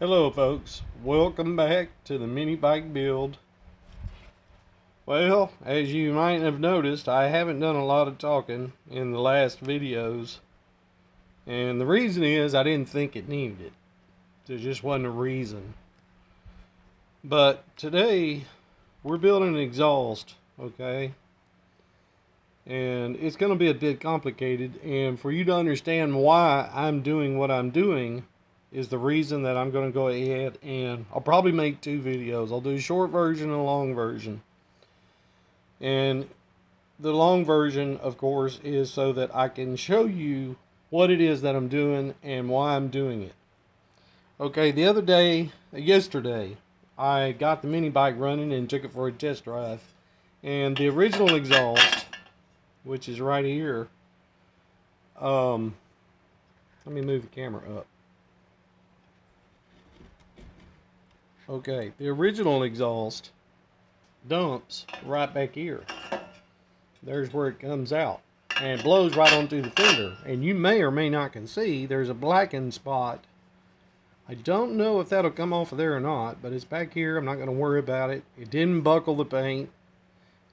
Hello folks, welcome back to the mini bike build. Well, as you might have noticed, I haven't done a lot of talking in the last videos, and the reason is I didn't think it needed it. There just wasn't a reason. But today we're building an exhaust, okay? And it's going to be a bit complicated, and for you to understand why I'm doing what I'm doing is the reason that I'm going to go ahead and I'll probably make two videos. I'll do a short version and a long version. And the long version, of course, is so that I can show you what it is that I'm doing and why I'm doing it. Okay, yesterday, I got the mini bike running and took it for a test drive. And the original exhaust, which is right here, let me move the camera up. Okay, the original exhaust dumps right back here. There's where it comes out and it blows right onto the fender, and you may or may not can see there's a blackened spot. I don't know if that'll come off of there or not, but it's back here. I'm not going to worry about it. It didn't buckle the paint.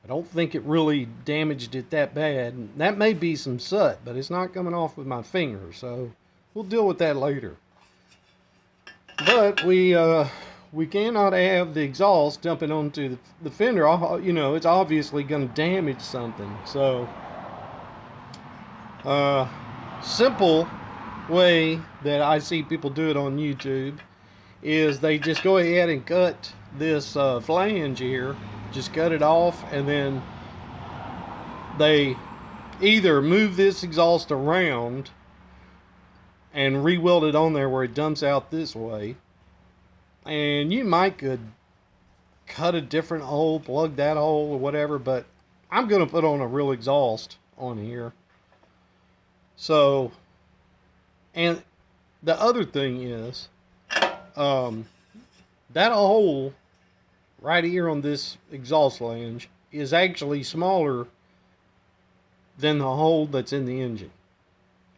I don't think it really damaged it that bad. That may be some soot, but it's not coming off with my finger, so we'll deal with that later. But we cannot have the exhaust dumping onto the fender. You know, it's obviously going to damage something. So, simple way that I see people do it on YouTube is they just go ahead and cut this flange here, just cut it off, and then they either move this exhaust around and re-weld it on there where it dumps out this way. And you might could cut a different hole, plug that hole or whatever, but I'm going to put on a real exhaust on here. So, and the other thing is, that hole right here on this exhaust flange is actually smaller than the hole that's in the engine.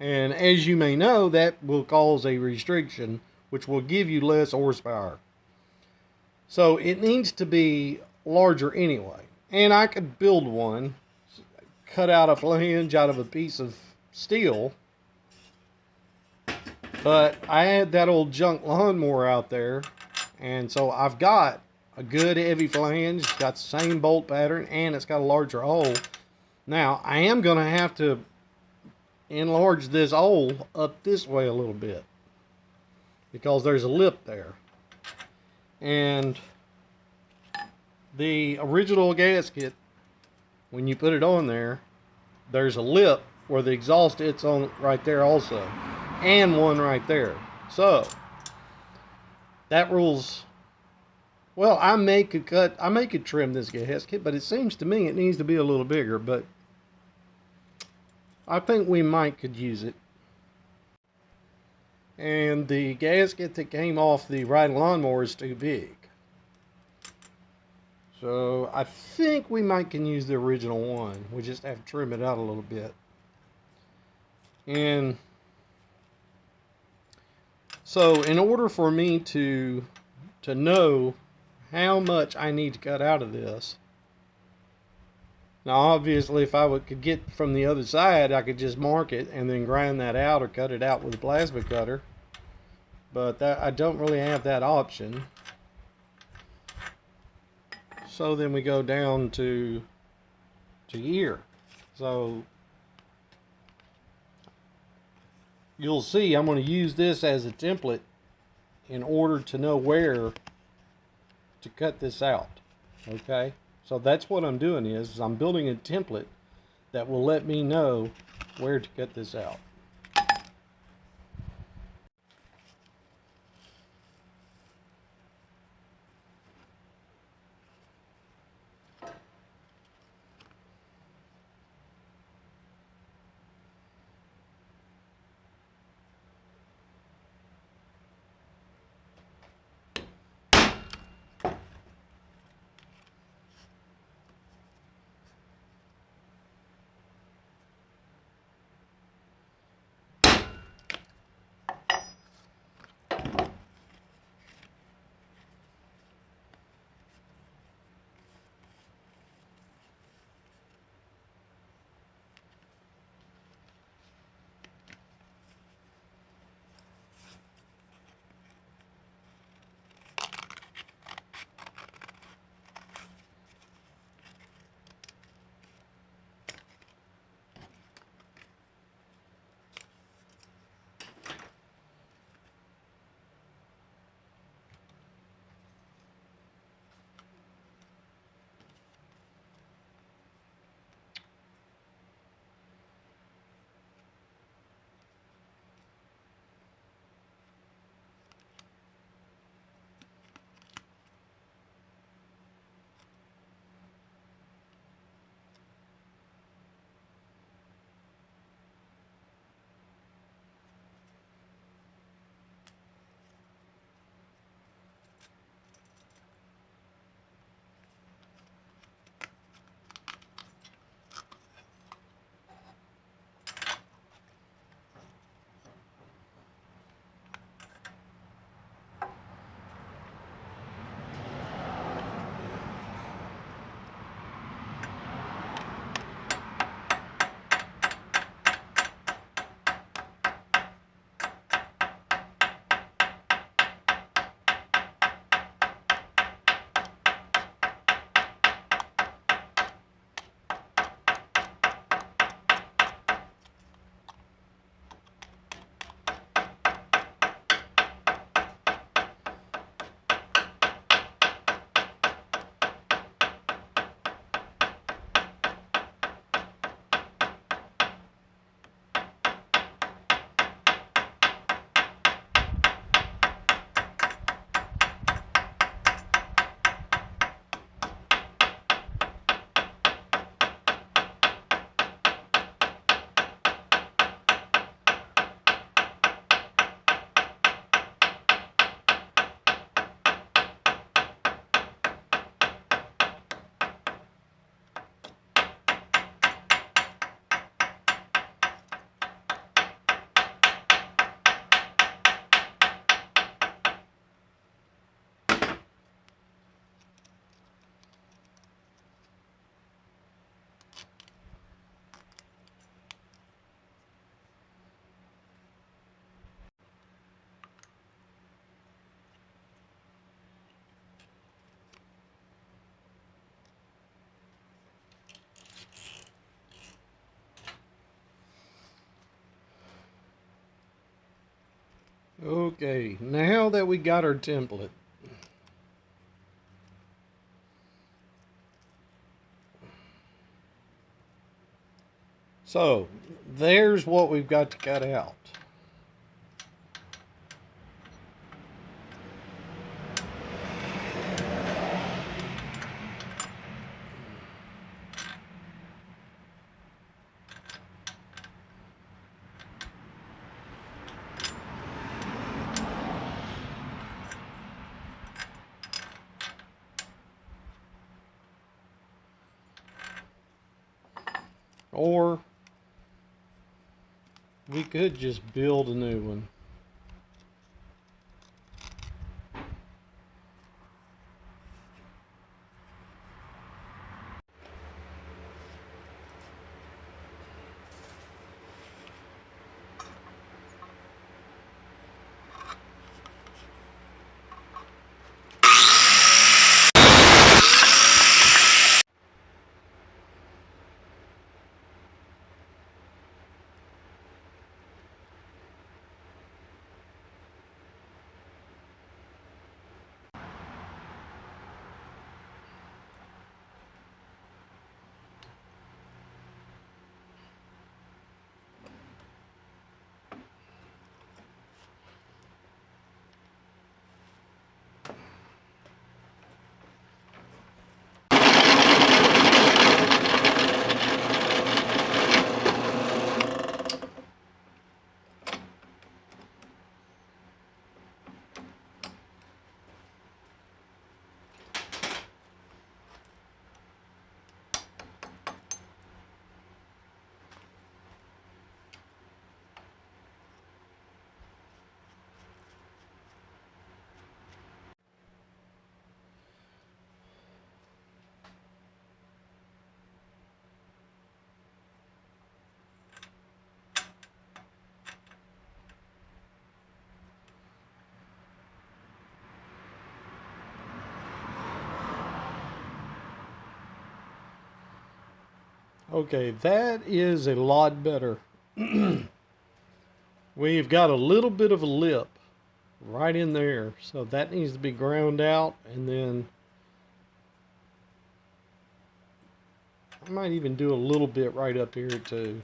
And as you may know, that will cause a restriction, which will give you less horsepower. So it needs to be larger anyway. And I could build one, cut out a flange out of a piece of steel. But I had that old junk lawnmower out there, and so I've got a good heavy flange. It's got the same bolt pattern, and it's got a larger hole. Now, I am going to have to enlarge this hole up this way a little bit, because there's a lip there. And the original gasket, when you put it on there, there's a lip where the exhaust hits on right there also, and one right there. So that rules. Well, I may could trim this gasket, but it seems to me it needs to be a little bigger, but I think we might could use it. And the gasket that came off the riding lawnmower is too big. So I think we might can use the original one. We just have to trim it out a little bit. And so in order for me to know how much I need to cut out of this, now obviously if I could get from the other side, I could just mark it and then grind that out or cut it out with a plasma cutter. But I don't really have that option. So then we go down to here. So you'll see I'm going to use this as a template in order to know where to cut this out. Okay, so that's what I'm doing is I'm building a template that will let me know where to cut this out. Okay, now that we got our template, so there's what we've got to cut out. Or we could just build a new one. Okay, that is a lot better. We've got a little bit of a lip right in there, so that needs to be ground out, and then I might even do a little bit right up here too.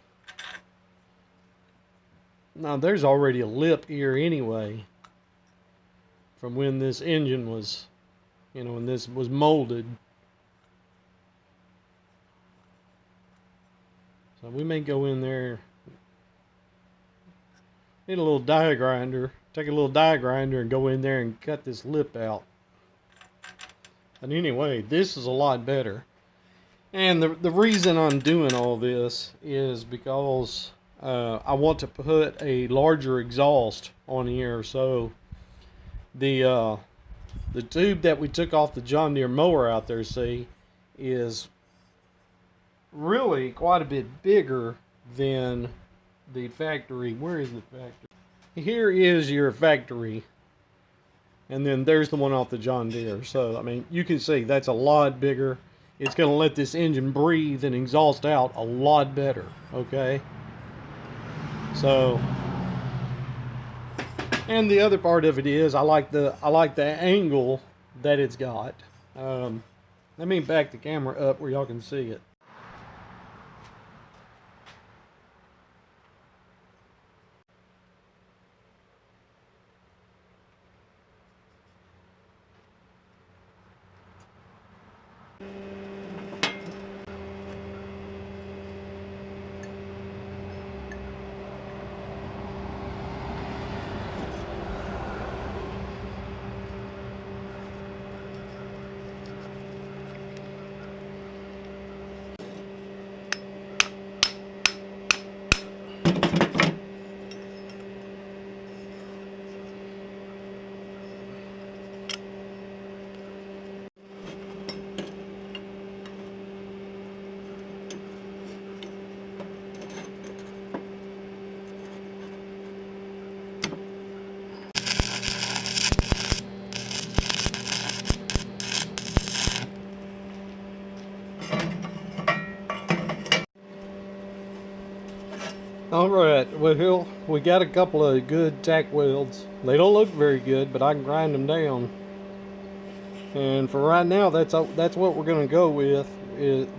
Now there's already a lip here anyway from when this engine was, when this was molded. So we may go in there, need a little die grinder, take a little die grinder and go in there and cut this lip out. But anyway, this is a lot better. And the reason I'm doing all this is because I want to put a larger exhaust on here. So the tube that we took off the John Deere mower out there, see, is really quite a bit bigger than the factory. Where is the factory? Here is your factory, and then there's the one off the John Deere. So I mean, you can see that's a lot bigger. It's going to let this engine breathe and exhaust out a lot better. Okay, so, and the other part of it is I like the angle that it's got. Let me back the camera up where y'all can see it. Alright, well, we got a couple of good tack welds. They don't look very good, but I can grind them down. And for right now, that's what we're going to go with.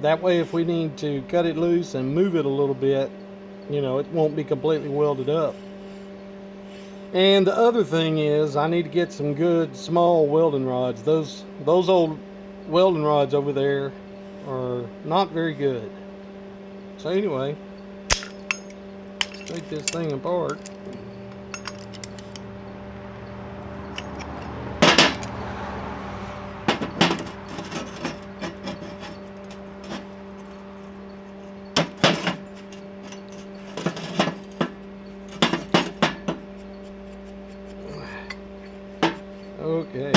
That way, if we need to cut it loose and move it a little bit, you know, it won't be completely welded up. And the other thing is, I need to get some good small welding rods. Those old welding rods over there are not very good. So anyway, let's take this thing apart. Okay.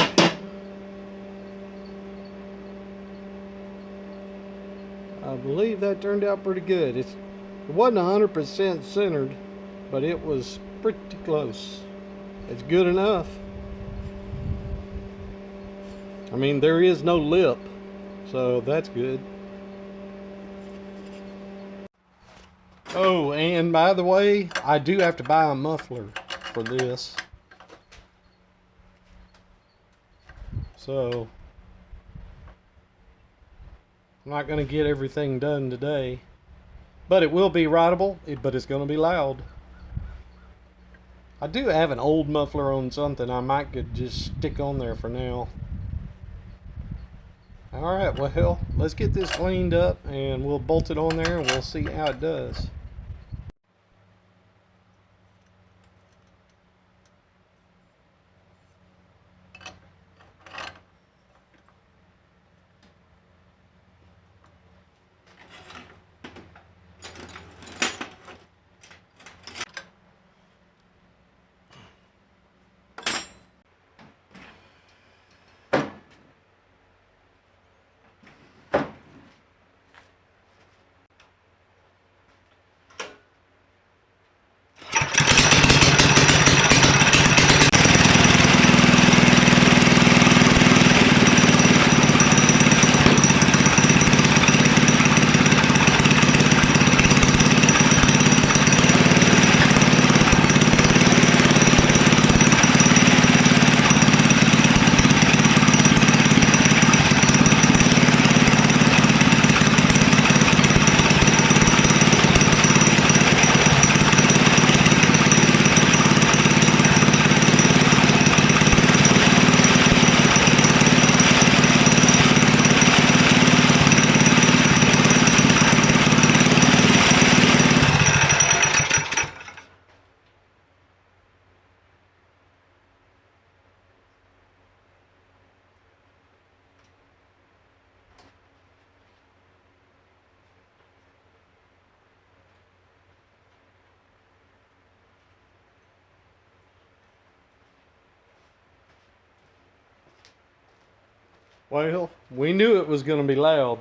I believe that turned out pretty good. It wasn't 100% centered, but it was pretty close. It's good enough. I mean, there is no lip, so that's good. Oh, and by the way, I do have to buy a muffler for this. So, I'm not going to get everything done today. But it will be rideable, but it's going to be loud. I do have an old muffler on something I might could just stick on there for now. Alright, well, let's get this cleaned up and we'll bolt it on there and we'll see how it does. Well, we knew it was going to be loud.